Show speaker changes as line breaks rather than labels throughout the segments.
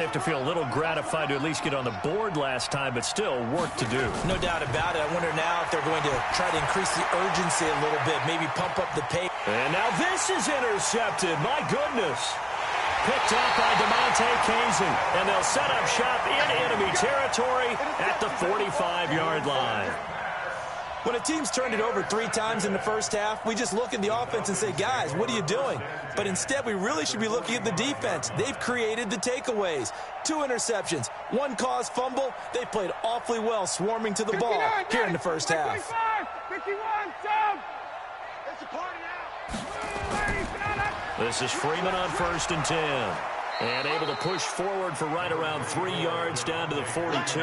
They have to feel a little gratified to at least get on the board last time, but still work to do.
No doubt about it. I wonder now if they're going to try to increase the urgency a little bit, maybe pump up the pace.
And now this is intercepted. My goodness. Picked up by DeMonte Casey, and they'll set up shop in enemy territory at the 45-yard line.
When a team's turned it over 3 times in the first half, we just look at the offense and say, guys, what are you doing? But instead, we really should be looking at the defense. They've created the takeaways. 2 interceptions, 1 caused fumble. They played awfully well swarming to the ball here in the first half.
51, it's a party out.
This is Freeman on 1st and 10. And able to push forward for right around 3 yards down to the 42.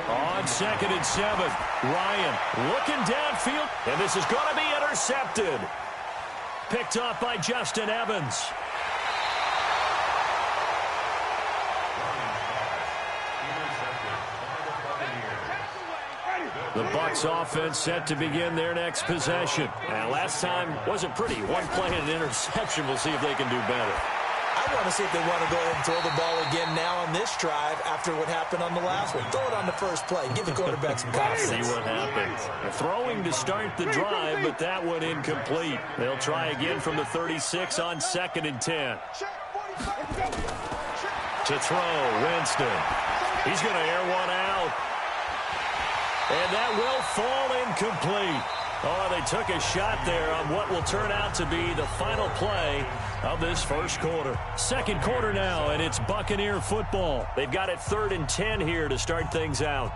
On 2nd and 7, Ryan looking downfield, and this is going to be intercepted. Picked up by Justin Evans. The Bucs offense set to begin their next possession. And last time wasn't pretty. 1 play and an interception. We'll see if they can do better.
I want to see if they want to go ahead and throw the ball again now on this drive after what happened on the last one. Throw it on the first play. Give the quarterback some confidence.
See what happens. Throwing to start the drive, but that one incomplete. They'll try again from the 36 on 2nd and 10. To throw, Winston. He's going to air one out. And that will fall incomplete. Oh, they took a shot there on what will turn out to be the final play of this first quarter. Second quarter now, and it's Buccaneer football. They've got it 3rd and 10 here to start things out.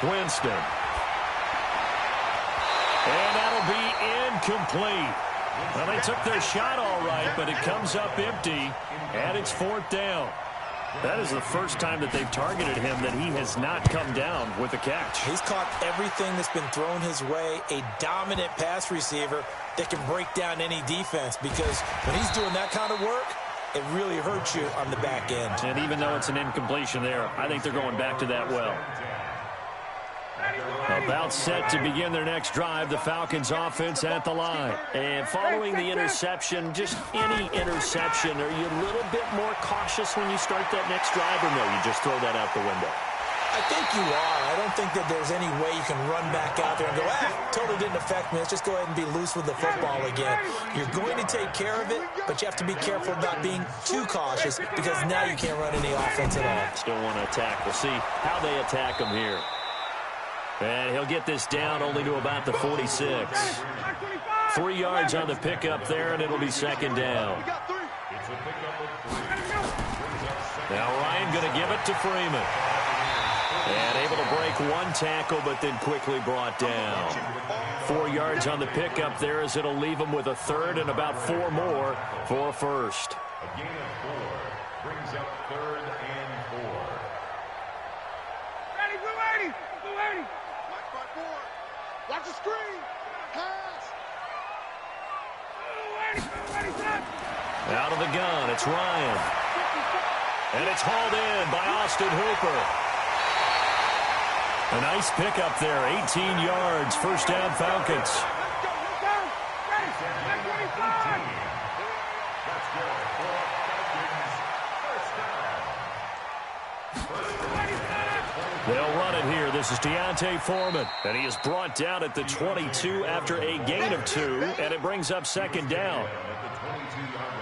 Winston. And that'll be incomplete. Well, they took their shot all right, but it comes up empty, and it's 4th down. That is the first time that they've targeted him that he has not come down with a catch.
He's caught everything that's been thrown his way, a dominant pass receiver that can break down any defense, because when he's doing that kind of work, it really hurts you on the back end.
And even though it's an incompletion there, I think they're going back to that well. About set to begin their next drive, the Falcons offense at the line. And following the interception, just any interception, are you a little bit more cautious when you start that next drive, or no, you just throw that out the window?
I think you are. I don't think that there's any way you can run back out there and go, totally didn't affect me. Let's just go ahead and be loose with the football again. You're going to take care of it, but you have to be careful about being too cautious, because now you can't run any offense at all.
Still want to attack. We'll see how they attack him here. And he'll get this down only to about the 46. 3 yards on the pickup there, and it'll be 2nd down. Now Ryan going to give it to Freeman. And able to break 1 tackle, but then quickly brought down. 4 yards on the pickup there, as it'll leave him with a 3rd and about 4 more for a first.
A gain of 4 brings up 3rd and 4.
Ready, blue 80, blue 80. Watch the screen. Pass.
Out of the gun, it's Ryan. And it's hauled in by Austin Hooper. A nice pickup there, 18 yards, 1st down Falcons. They'll run it here. This is Deontay Foreman, and he is brought down at the 22 after a gain of 2, and it brings up 2nd down.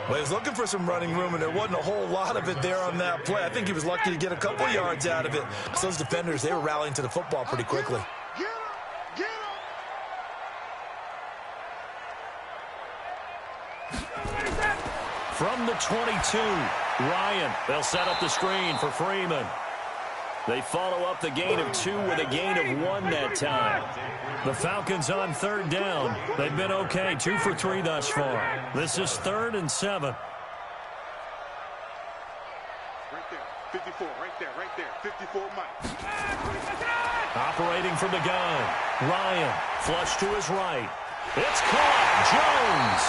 Well, he was looking for some running room, and there wasn't a whole lot of it there on that play. I think he was lucky to get a couple yards out of it. So those defenders, they were rallying to the football pretty quickly.
From the 22, Ryan. They'll set up the screen for Freeman. They follow up the gain of 2 with a gain of 1 that time. The Falcons on 3rd down. They've been okay, 2 for 3 thus far. This is 3rd and 7.
Right there. 54, right there. 54, Mike.
Operating from the gun. Ryan, flush to his right. It's caught. Jones.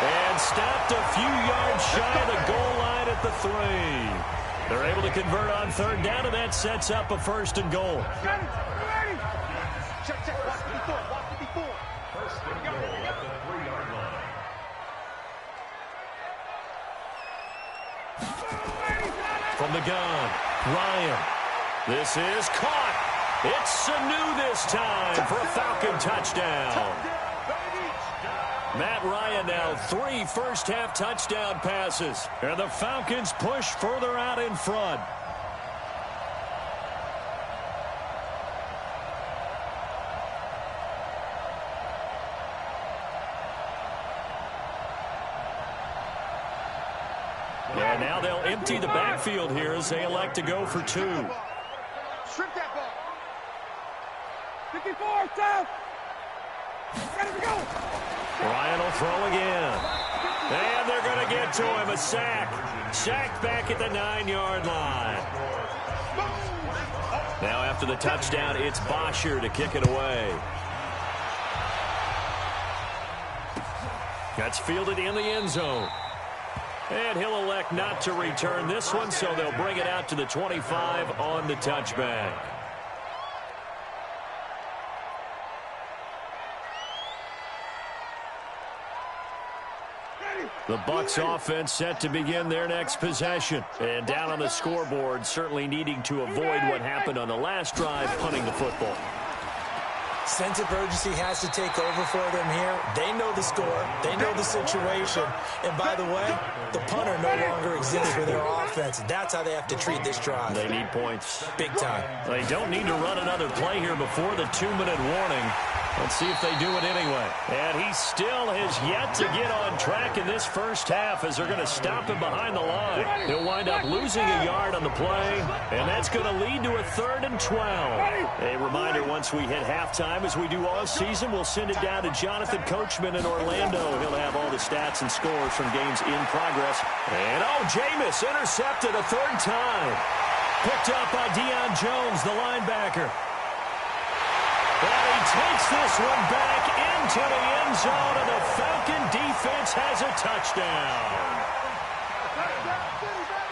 And stopped a few yards shy of the goal line at the 3. They're able to convert on third down, and that sets up a 1st and goal.
Check. Watch 54.
First and goal at the 3-yard line.
From the gun, Ryan. This is caught. It's Sanu this time for a Falcon touchdown. Matt Ryan now 3 first-half touchdown passes. And the Falcons push further out in front. And now they'll empty the backfield here as they elect to go for 2.
Strip that ball. 54, down. Ready to go.
Ryan will throw again. And they're going to get to him. A sack. Sacked back at the 9-yard line. Now after the touchdown, it's Bosher to kick it away. That's fielded in the end zone. And he'll elect not to return this one, so they'll bring it out to the 25 on the touchback. The Bucs offense set to begin their next possession. And down on the scoreboard, certainly needing to avoid what happened on the last drive, punting the football.
Sense of urgency has to take over for them here. They know the score. They know the situation. And by the way, the punter no longer exists for their offense. That's how they have to treat this drive.
They need points.
Big time.
They don't need to run another play here before the 2-minute warning. Let's see if they do it anyway. And he still has yet to get on track in this first half as they're going to stop him behind the line. He'll wind up losing a yard on the play, and that's going to lead to a 3rd and 12. A reminder, once we hit halftime, as we do all season, we'll send it down to Jonathan Coachman in Orlando. He'll have all the stats and scores from games in progress. And, Jameis intercepted a 3rd time. Picked up by Deion Jones, the linebacker. And he takes this one back into the end zone, and the Falcon defense has a touchdown.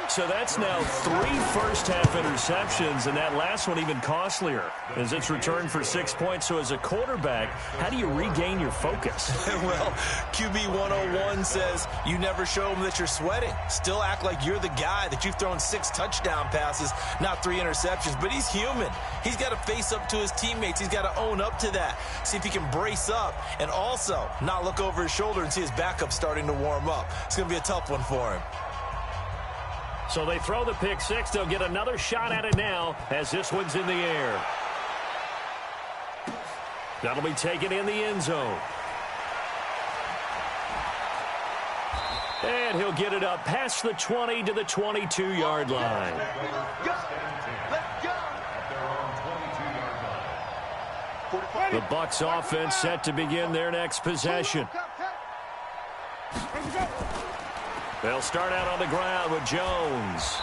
So that's now 3 first-half interceptions, and that last one even costlier as it's returned for 6 points. So as a quarterback, how do you regain your focus?
Well, QB 101 says you never show them that you're sweating. Still act like you're the guy, that you've thrown 6 touchdown passes, not 3 interceptions. But he's human. He's got to face up to his teammates. He's got to own up to that. See if he can brace up and also not look over his shoulder and see his backup starting to warm up. It's going to be a tough one for him.
So they throw the pick 6. They'll get another shot at it now as this one's in the air. That'll be taken in the end zone. And he'll get it up past the 20 to the 22-yard line. The Bucs offense set to begin their next possession. They'll start out on the ground with Jones.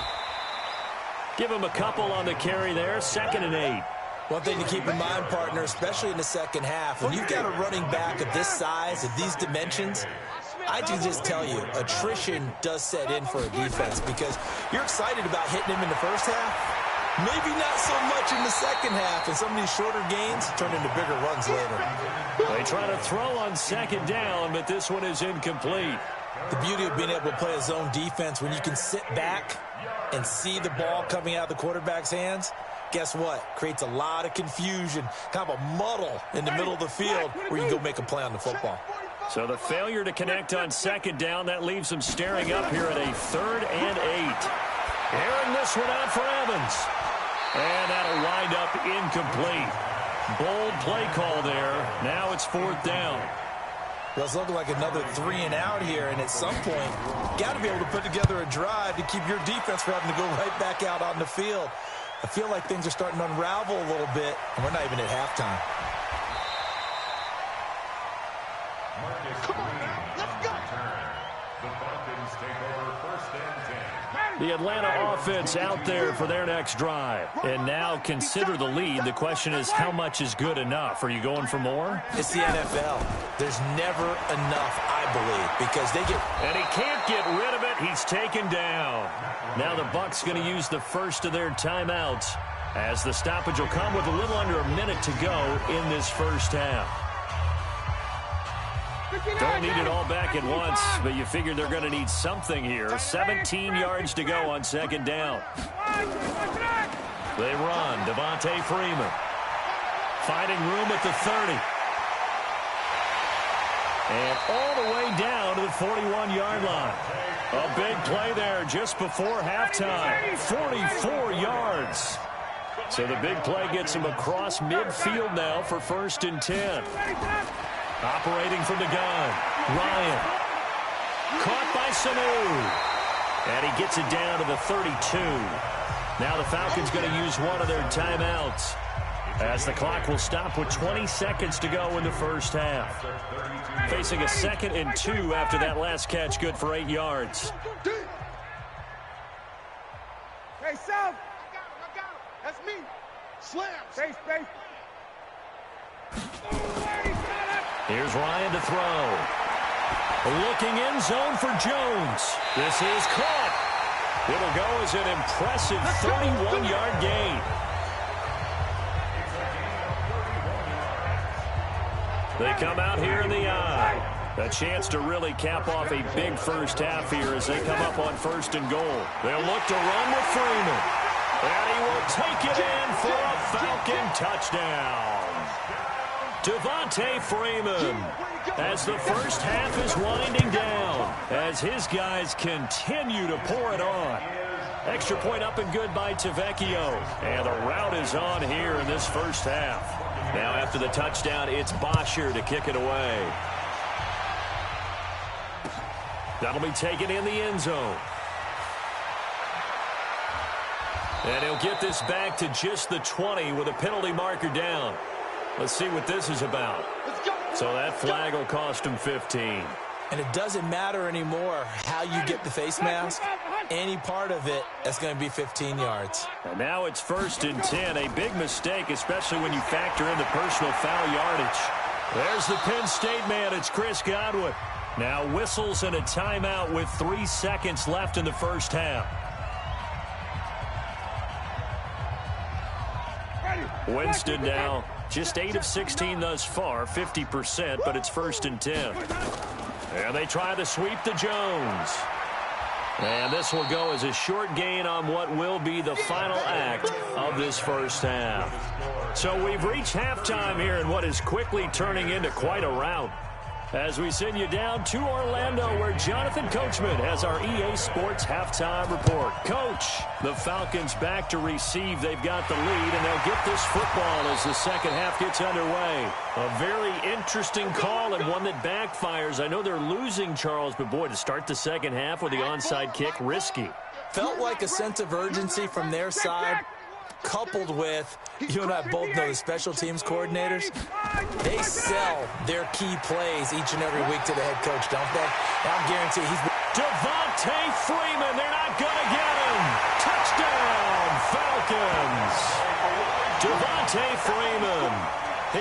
Give him a couple on the carry there. 2nd and 8.
One thing to keep in mind, partner, especially in the second half, when you've got a running back of this size, of these dimensions, I can just tell you, attrition does set in for a defense because you're excited about hitting him in the first half. Maybe not so much in the second half, and some of these shorter gains turn into bigger runs later.
They try to throw on 2nd down, but this one is incomplete.
The beauty of being able to play a zone defense when you can sit back and see the ball coming out of the quarterback's hands, guess what? Creates a lot of confusion, kind of a muddle in the middle of the field where you can go make a play on the football.
So the failure to connect on 2nd down, that leaves them staring up here at a 3rd and 8. Airing this one out for Evans. And that'll wind up incomplete. Bold play call there. Now it's 4th down.
Well, it's looking like another 3 and out here, and at some point, got to be able to put together a drive to keep your defense from having to go right back out on the field. I feel like things are starting to unravel a little bit, and we're not even at halftime.
Come on now, let's go.
The Falcons take over 1st and 10.
The Atlanta offense out there for their next drive. And now consider the lead. The question is, how much is good enough? Are you going for more?
It's the NFL. There's never enough, I believe, because they get...
And he can't get rid of it. He's taken down. Now the Bucs going to use the first of their timeouts, as the stoppage will come with a little under a minute to go in this first half. Don't need it all back at once, but you figure they're going to need something here. 17 yards to go on second down. They run. Devontae Freeman finding room at the 30. And all the way down to the 41-yard line. A big play there just before halftime. 44 yards. So the big play gets him across midfield now for 1st and 10. Operating from the gun, Ryan. Caught by Sanu. And he gets it down to the 32. Now the Falcons going to use one of their timeouts, as the clock will stop with 20 seconds to go in the first half. Facing a 2nd and 2 after that last catch, good for 8 yards.
Hey, South. I got him. That's me. Slam. Face.
Here's Ryan to throw. Looking end zone for Jones. This is caught. It'll go as an impressive 31-yard gain. They come out here in the eye. A chance to really cap off a big first half here as they come up on 1st and goal. They'll look to run with Freeman. And he will take it in for a Falcon touchdown. Devontae Freeman, as the first half is winding down, as his guys continue to pour it on. Extra point up and good by Tavecchio. And the route is on here in this first half. Now after the touchdown, it's Bosher to kick it away. That'll be taken in the end zone. And he'll get this back to just the 20 with a penalty marker down. Let's see what this is about. So that flag will cost him 15.
And it doesn't matter anymore how you get the face mask. Any part of it, that's going to be 15 yards.
And now it's 1st and 10. A big mistake, especially when you factor in the personal foul yardage. There's the Penn State man. It's Chris Godwin. Now whistles and a timeout with 3 seconds left in the first half. Winston now just 8 of 16 thus far, 50%, but it's 1st and 10. And they try to sweep to Jones. And this will go as a short gain on what will be the final act of this first half. So we've reached halftime here in what is quickly turning into quite a rout, as we send you down to Orlando, where Jonathan Coachman has our EA Sports halftime report. Coach, the Falcons back to receive. They've got the lead, and they'll get this football as the second half gets underway. A very interesting call and one that backfires. I know they're losing, Charles, but boy, to start the second half with the onside kick, risky.
Felt like a sense of urgency from their side, coupled with, you and I both know the special teams coordinators, they sell their key plays each and every week to the head coach, don't they? I'll guarantee he's...
Devontae Freeman, they're not going to get him. Touchdown, Falcons. Devontae Freeman,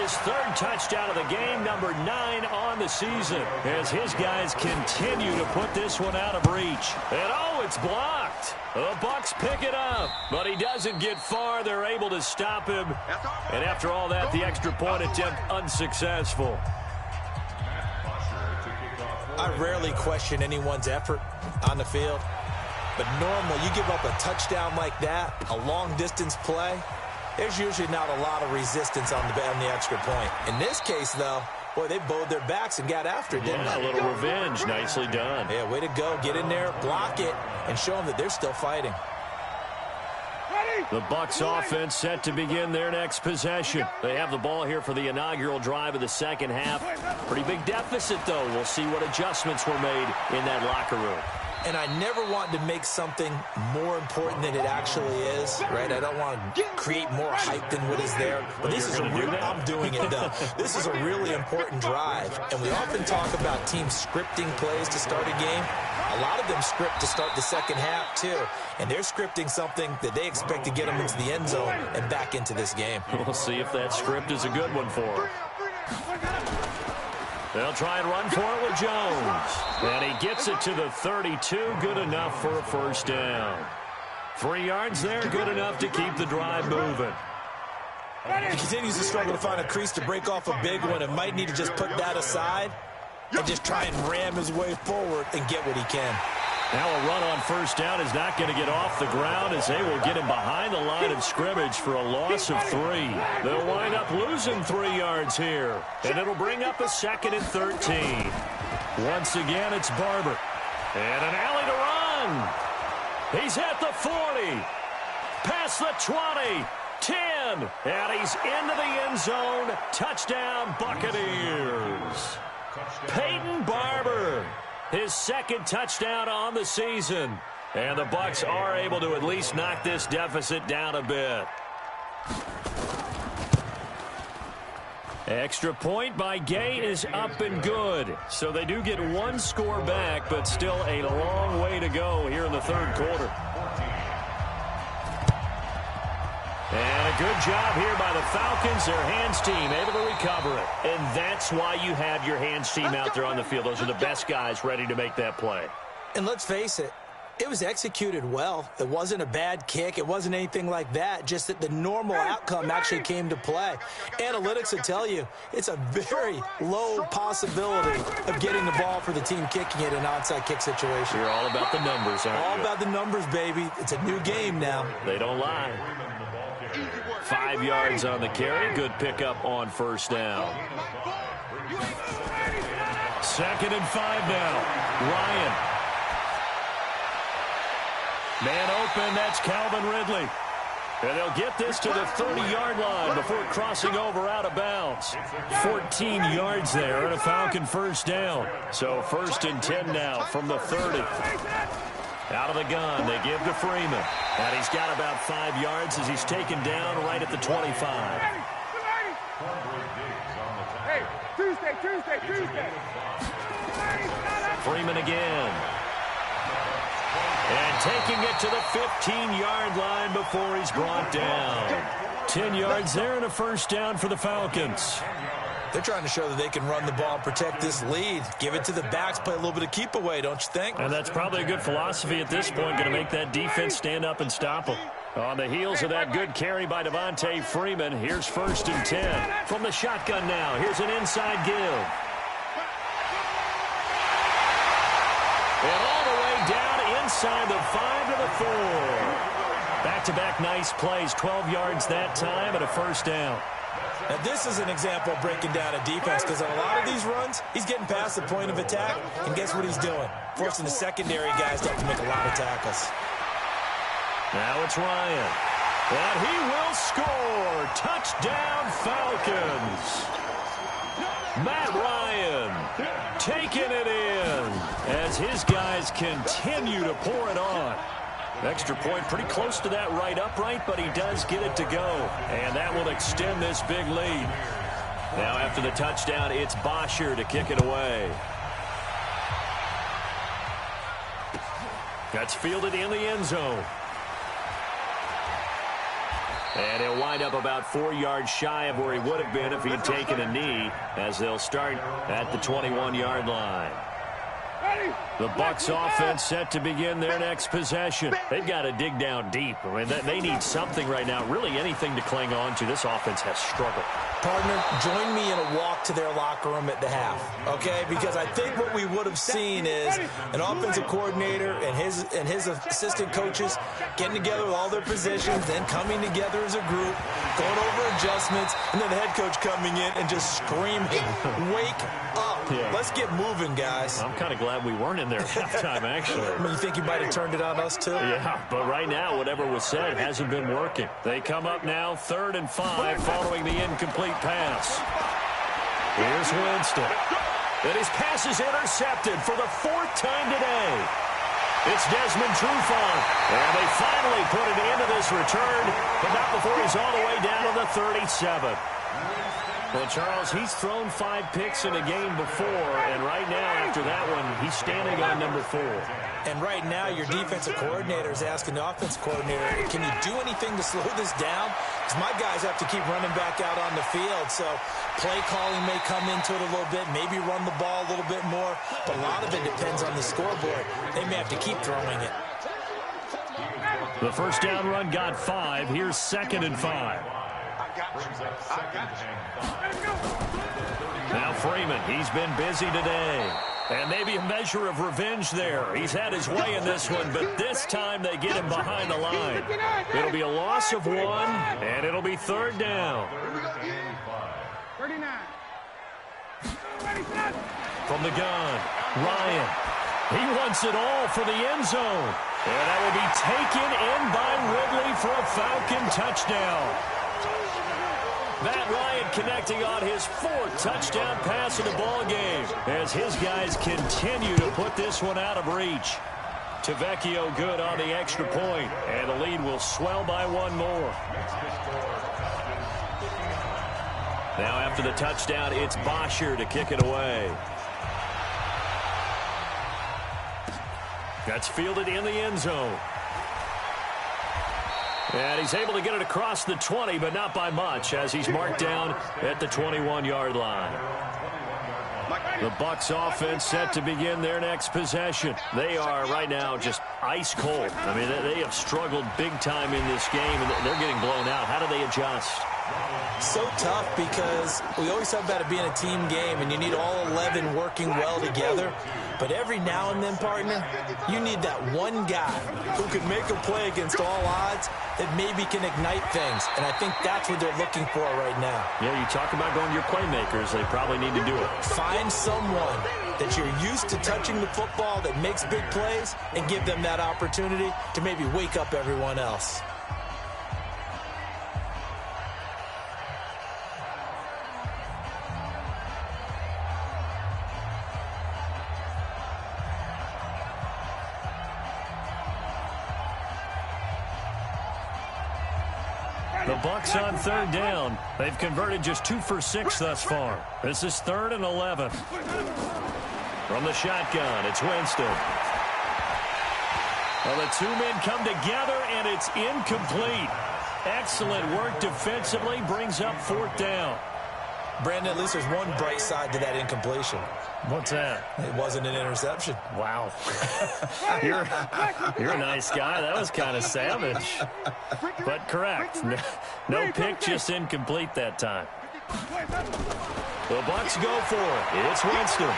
his 3rd touchdown of the game, number 9 on the season, as his guys continue to put this one out of reach. And oh, it's blocked. The Bucs pick it up, but he doesn't get far. They're able to stop him. And after all that, the extra point attempt unsuccessful.
I rarely question anyone's effort on the field, but normally you give up a touchdown like that, a long-distance play, there's usually not a lot of resistance on the extra point. In this case, though, boy, they bowed their backs and got after it, didn't they?
A little revenge. Nicely done.
Yeah, way to go. Get in there, block it, and show them that they're still fighting.
The Bucs offense set to begin their next possession. They have the ball here for the inaugural drive of the second half. Pretty big deficit, though. We'll see what adjustments were made in that locker room.
And I never want to make something more important than it actually is, right? I don't want to create more hype than what is there. But this is I'm doing it, though. This is a really important drive. And we often talk about teams scripting plays to start a game. A lot of them script to start the second half, too. And they're scripting something that they expect to get them into the end zone and back into this game.
We'll see if that script is a good one for them. They'll try and run for it with Jones. And he gets it to the 32. Good enough for a first down. 3 yards there, good enough to keep the drive moving.
He continues to struggle to find a crease to break off a big one and might need to just put that aside and just try and ram his way forward and get what he can.
Now a run on first down is not going to get off the ground as they will get him behind the line of scrimmage for a loss of 3. They'll wind up losing 3 yards here, and it'll bring up a 2nd and 13. Once again, it's Barber. And an alley to run. He's at the 40. Past the 20. 10. And he's into the end zone. Touchdown, Buccaneers. Peyton Barber. His 2nd touchdown on the season. And the Bucs are able to at least knock this deficit down a bit. Extra point by Gay is up and good. So they do get 1 score back, but still a long way to go here in the 3rd quarter. And a good job here by the Falcons. Their hands team able to recover it. And that's why you have your hands team out there on the field. Those are the best guys ready to make that play.
And let's face it, it was executed well. It wasn't a bad kick. It wasn't anything like that. Just that the normal outcome actually came to play. Analytics will tell you it's a very low possibility of getting the ball for the team kicking it in an onside kick situation.
You're all about the numbers, aren't you?
All about the numbers, baby. It's a new game now.
They don't lie. 5 yards on the carry. Good pickup on first down. 2nd and 5 now. Ryan. Man open, that's Calvin Ridley. And they'll get this to the 30-yard line before crossing over out of bounds. 14 yards there and a Falcon first down. So 1st and 10 now from the 30. Out of the gun, they give to Freeman. And he's got about 5 yards as he's taken down right at the 25.
Hey, Tuesday.
Freeman again. And taking it to the 15-yard line before he's brought down. 10 yards there and a first down for the Falcons.
They're trying to show that they can run the ball and protect this lead. Give it to the backs, play a little bit of keep away, don't you think?
And that's probably a good philosophy at this point, going to make that defense stand up and stop them. On the heels of that good carry by Devontae Freeman, here's 1st and 10. From the shotgun now, here's an inside give. And all the way down inside the 5 to the 4. Back-to-back nice plays, 12 yards that time and a first down.
Now, this is an example of breaking down a defense because on a lot of these runs, he's getting past the point of attack, and guess what he's doing? Forcing the secondary guys to have to make a lot of tackles.
Now it's Ryan. And he will score. Touchdown, Falcons. Matt Ryan taking it in as his guys continue to pour it on. Extra point pretty close to that right upright, but he does get it to go. And that will extend this big lead. Now after the touchdown, it's Bosher to kick it away. That's fielded in the end zone. And he'll wind up about 4 yards shy of where he would have been if he had taken a knee, as they'll start at the 21-yard line. The Bucs offense set to begin their next possession. They've got to dig down deep. I mean, they need something right now, really anything to cling on to. This offense has struggled.
Partner, join me in a walk to their locker room at the half, okay? Because I think what we would have seen is an offensive coordinator and his assistant coaches getting together with all their positions, then coming together as a group, going over adjustments, and then the head coach coming in and just screaming, "Wake up. Yeah. Let's get moving, guys."
I'm kind of glad we weren't in there at halftime, actually.
I mean, you think you might have turned it on us, too?
Yeah, but right now, whatever was said hasn't been working. They come up now 3rd and 5 following the incomplete pass. Here's Winston. And his pass is intercepted for the 4th time today. It's Desmond Trufant. And they finally put an end to this return, but not before he's all the way down to the 37. Well, Charles, he's thrown 5 picks in a game before, and right now, after that one, he's standing on number 4.
And right now, your defensive coordinator is asking the offensive coordinator, can you do anything to slow this down? Because my guys have to keep running back out on the field, so play calling may come into it a little bit, maybe run the ball a little bit more, but a lot of it depends on the scoreboard. They may have to keep throwing it.
The first down run got 5. Here's 2nd and 5. Now Freeman, he's been busy today. And maybe a measure of revenge there. He's had his way in this one, but this time they get him behind the line. It'll be a loss of 1, and it'll be 3rd down.
39.
From the gun, Ryan. He wants it all for the end zone. And that will be taken in by Ridley for a Falcon touchdown. Matt Ryan connecting on his 4th touchdown pass in the ball game as his guys continue to put this one out of reach. Tavecchio good on the extra point, and the lead will swell by 1 more. Now after the touchdown, it's Bosher to kick it away. That's fielded in the end zone. And he's able to get it across the 20, but not by much, as he's marked down at the 21-yard line. The Bucs offense set to begin their next possession. They are right now just ice cold. I mean, they have struggled big time in this game, and they're getting blown out. How do they adjust?
So tough because we always talk about it being a team game, and you need all 11 working well together. But every now and then, partner, you need that one guy who can make a play against all odds that maybe can ignite things. And I think that's what they're looking for right now.
Yeah, you talk about going to your playmakers. They probably need to do it.
Find someone that you're used to touching the football that makes big plays and give them that opportunity to maybe wake up everyone else.
The Bucs on 3rd down. They've converted just 2 for 6 thus far. This is 3rd and 11. From the shotgun, it's Winston. Well, the 2 men come together, and it's incomplete. Excellent work defensively, brings up 4th down.
Brandon, at least there's one bright side to that incompletion.
What's that?
It wasn't an interception.
Wow. You're a nice guy. That was kind of savage. But correct. No pick, just incomplete that time. The Bucs go for it. It's Winston.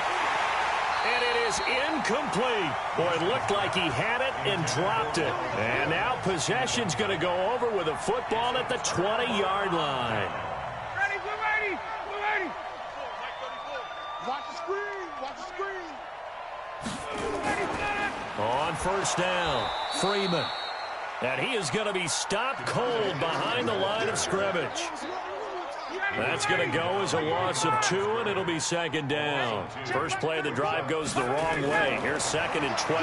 And it is incomplete. Boy, it looked like he had it and dropped it. And now possession's going to go over with a football at the 20-yard line.
Watch the screen. Watch the screen.
On 1st down, Freeman. And he is going to be stopped cold behind the line of scrimmage. That's going to go as a loss of 2, and it'll be 2nd down. First play of the drive goes the wrong way. Here's 2nd and 12.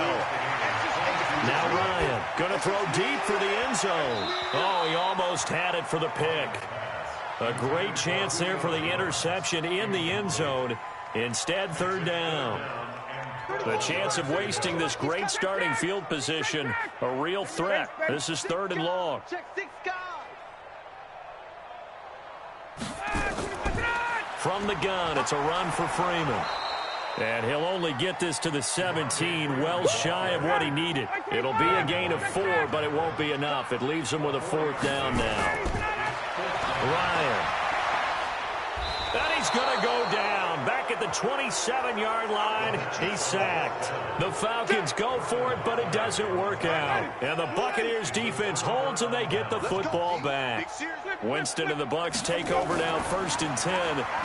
Now Ryan going to throw deep for the end zone. Oh, he almost had it for the pick. A great chance there for the interception in the end zone. Instead, 3rd down. The chance of wasting this great starting field position, a real threat. This is 3rd and long. From the gun, it's a run for Freeman. And he'll only get this to the 17, well shy of what he needed. It'll be a gain of 4, but it won't be enough. It leaves him with a 4th down now. Ryan. And he's going to go down. Back at the 27-yard line, he's sacked. The Falcons go for it, but it doesn't work out. And the Buccaneers defense holds, and they get the football back. Winston and the Bucs take over now 1st and 10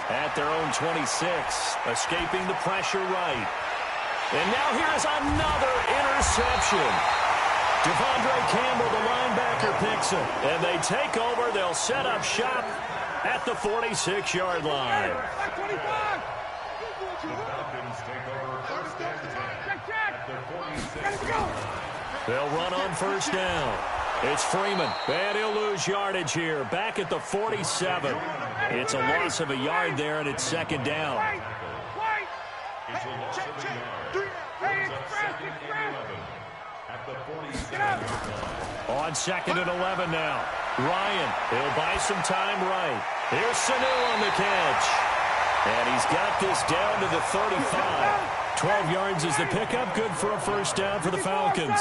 at their own 26, escaping the pressure right. And now here's another interception. Devondre Campbell, the linebacker, picks it. And they take over. They'll set up shop at the 46-yard line. They'll run on first down. It's Freeman, and he'll lose yardage here. Back at the 47. It's a loss of a yard there, and it's second down.
It's a loss of a yard. At the 47-yard line.
On second and 11 now. Ryan, he'll buy some time right. Here's Sanu on the catch. And he's got this down to the 35. 12 yards is the pickup. Good for a first down for the Falcons.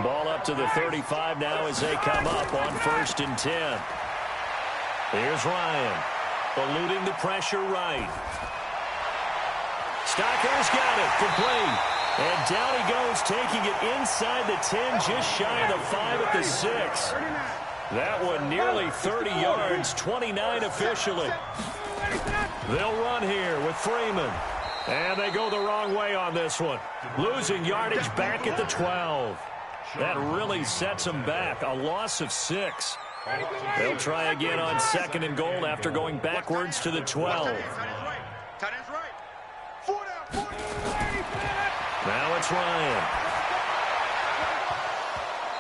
Ball up to the 35 now as they come up on 1st and 10. Here's Ryan, eluding the pressure right. Stocker's got it, complete. And down he goes, taking it inside the 10, just shy of the 5 at the 6. That one nearly 30 yards, 29 officially. They'll run here with Freeman. And they go the wrong way on this one. Losing yardage back at the 12. That really sets them back. A loss of 6. They'll try again on 2nd and goal after going backwards to the 12. Now it's Ryan.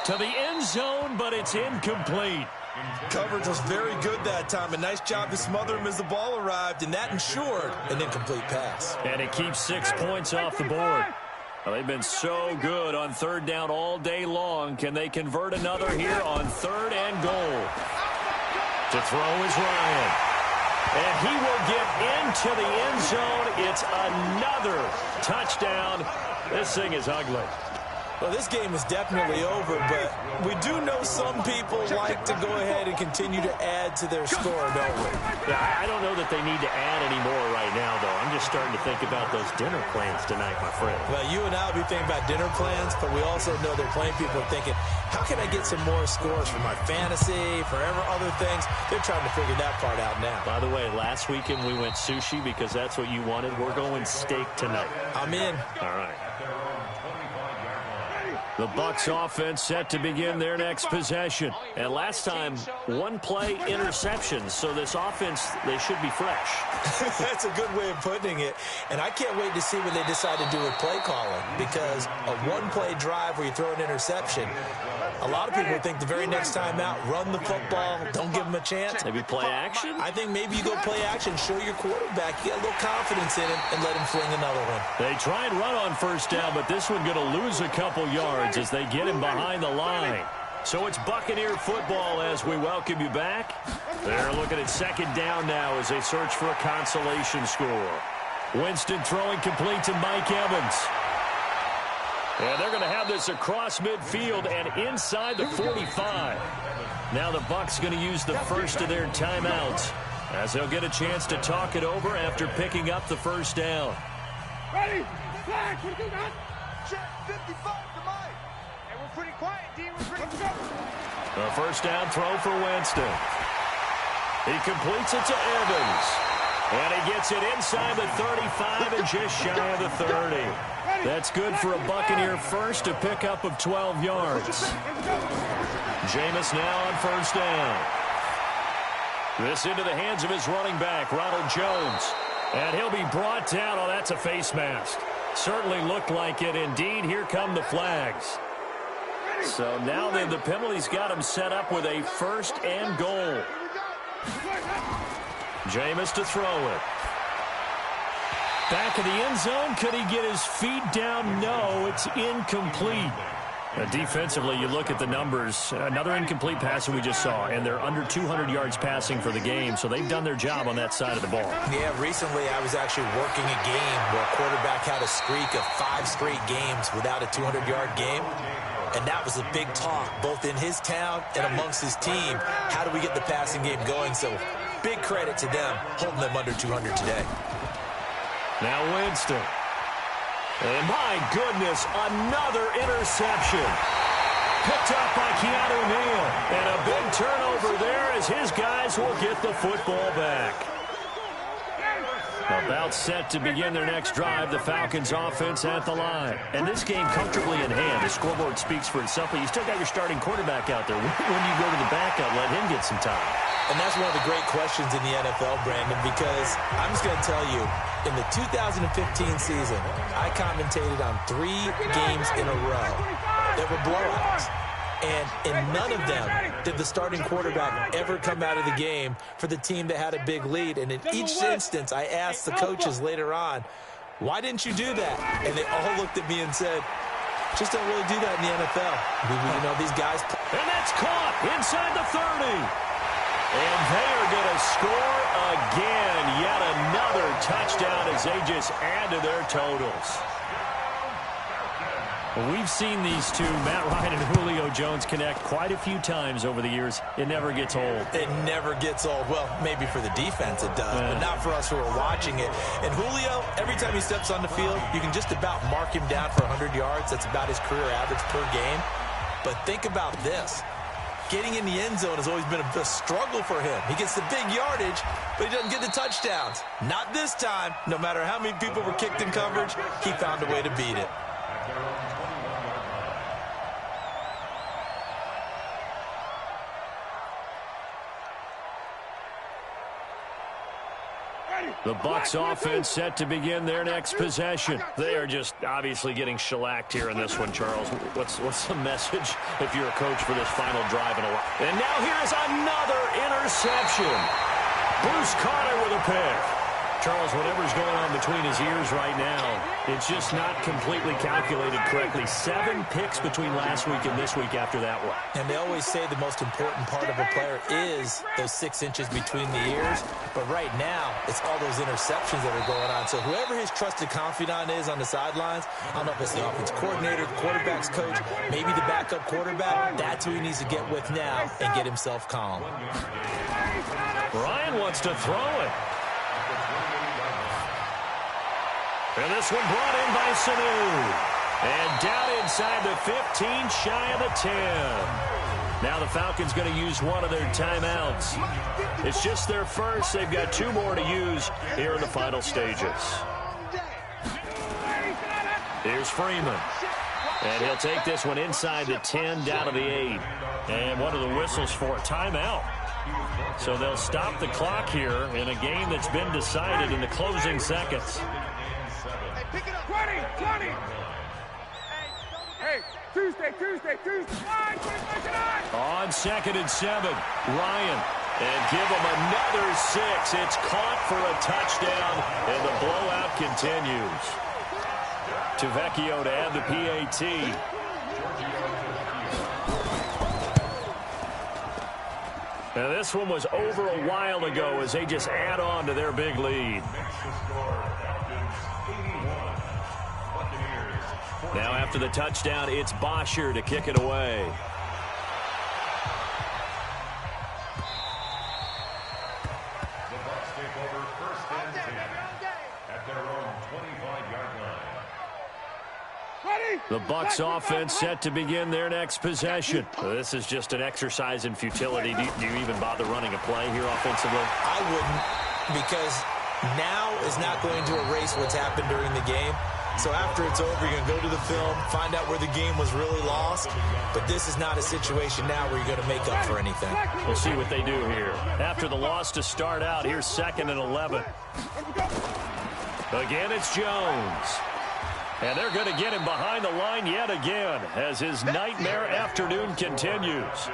To the end zone, but it's incomplete.
Coverage was very good that time. A nice job to smother him as the ball arrived, and that ensured an incomplete pass.
And it keeps 6 points off the board. Well, they've been so good on 3rd down all day long. Can they convert another here on 3rd and goal? To throw is Ryan. And he will get into the end zone. It's another touchdown. This thing is ugly.
Well, this game is definitely over, but we do know some people like to go ahead and continue to add to their score, don't we?
I don't know that they need to add any more right now, though. I'm just starting to think about those dinner plans tonight, my friend.
Well, you and I will be thinking about dinner plans, but we also know there are plenty of people thinking, how can I get some more scores for my fantasy, for other things? They're trying to figure that part out now.
By the way, last weekend we went sushi because that's what you wanted. We're going steak tonight.
I'm in.
All right. The Bucs offense set to begin their next possession. And last time, 1-play interceptions. So this offense, they should be fresh.
That's a good way of putting it. And I can't wait to see what they decide to do with play calling. Because a 1-play drive where you throw an interception, a lot of people think the very next time out, run the football, don't give them a chance.
Maybe play action?
I think maybe you go play action, show your quarterback, you get a little confidence in him, and let him fling another one.
They try and run on first down, but this one going to lose a couple yards as they get him behind the line. So it's Buccaneer football as we welcome you back. They're looking at 2nd down now as they search for a consolation score. Winston throwing complete to Mike Evans. And they're going to have this across midfield and inside the 45. Now the Bucs going to use the first of their timeouts as they'll get a chance to talk it over after picking up the first down.
Ready? Flag. What do you got? Check 55 to Mike. Hey, we're pretty quiet, D. We're pretty good.
A first down throw for Winston. He completes it to Evans. And he gets it inside the 35 and just shy of the 30. That's good for a Buccaneer first, a pickup of 12 yards. Jameis now on first down. This into the hands of his running back, Ronald Jones. And he'll be brought down. Oh, that's a face mask. Certainly looked like it. Indeed, here come the flags. So now then the penalty's got him set up with a 1st and goal. Jameis to throw it. Back of the end zone. Could he get his feet down? No, it's incomplete. Defensively, you look at the numbers. Another incomplete pass that we just saw, and they're under 200 yards passing for the game, so they've done their job on that side of the ball.
Yeah, recently I was actually working a game where a quarterback had a streak of 5 straight games without a 200-yard game, and that was a big talk, both in his town and amongst his team. How do we get the passing game going? So big credit to them, holding them under 200 today.
Now Winston. And my goodness, another interception. Picked up by Keanu Neal. And a big turnover there as his guys will get the football back. About set to begin their next drive, the Falcons offense at the line. And this game comfortably in hand. The scoreboard speaks for itself, but you still got your starting quarterback out there. When do you go to the backup, let him get some time?
And that's one of the great questions in the NFL, Brandon, because I'm just going to tell you, in the 2015 season, I commentated on 3 games in a row that were blowouts. And in none of them did the starting quarterback ever come out of the game for the team that had a big lead. And in each instance, I asked the coaches later on, why didn't you do that? And they all looked at me and said, just don't really do that in the NFL. You know, these guys.
And that's caught inside the 30. And they are going to score again. Yet another touchdown as they just add to their totals. Well, we've seen these two, Matt Ryan and Julio Jones, connect quite a few times over the years. It never gets old.
It never gets old. Well, maybe for the defense it does, but not for us who are watching it. And Julio, every time he steps on the field, you can just about mark him down for 100 yards. That's about his career average per game. But think about this. Getting in the end zone has always been a struggle for him. He gets the big yardage, but he doesn't get the touchdowns. Not this time. No matter how many people were kicked in coverage, he found a way to beat it.
The Bucs offense set to begin their next possession. They are just obviously getting shellacked here in this one, Charles. What's the message if you're a coach for this final drive in a while? And now here's another interception. Bruce Carter with a pick. Charles, whatever's going on between his ears right now, it's just not completely calculated correctly. 7 picks between last week and this week after that one.
And they always say the most important part of a player is those 6 inches between the ears. But right now, it's all those interceptions that are going on. So whoever his trusted confidant is on the sidelines, I don't know if it's the offense coordinator, the quarterback's coach, maybe the backup quarterback, that's who he needs to get with now and get himself calm.
Ryan wants to throw it. And this one brought in by Sanu. And down inside the 15, shy of the 10. Now the Falcons going to use one of their timeouts. It's just their first. They've got 2 more to use here in the final stages. Here's Freeman. And he'll take this one inside the 10, down to the 8. And one of the whistles for a timeout. So they'll stop the clock here in a game that's been decided in the closing seconds.
Pick it up. 20. Hey, Tuesday.
On 2nd and 7, Ryan. And give him another 6. It's caught for a touchdown, and the blowout continues. Tavecchio to add the PAT. Now this one was over a while ago as they just add on to their big lead. Now after the touchdown, it's Bosher to kick it away.
The Bucs take over 1st and 10 at their own 25-yard line.
The Bucs offense set to begin their next possession. This is just an exercise in futility. Do you even bother running a play here offensively?
I wouldn't, because now is not going to erase what's happened during the game. So after it's over, you're going to go to the film, find out where the game was really lost. But this is not a situation now where you're going to make up for anything.
We'll see what they do here. After the loss to start out, here's 2nd and 11. Again, it's Jones. And they're going to get him behind the line yet again as his nightmare afternoon continues.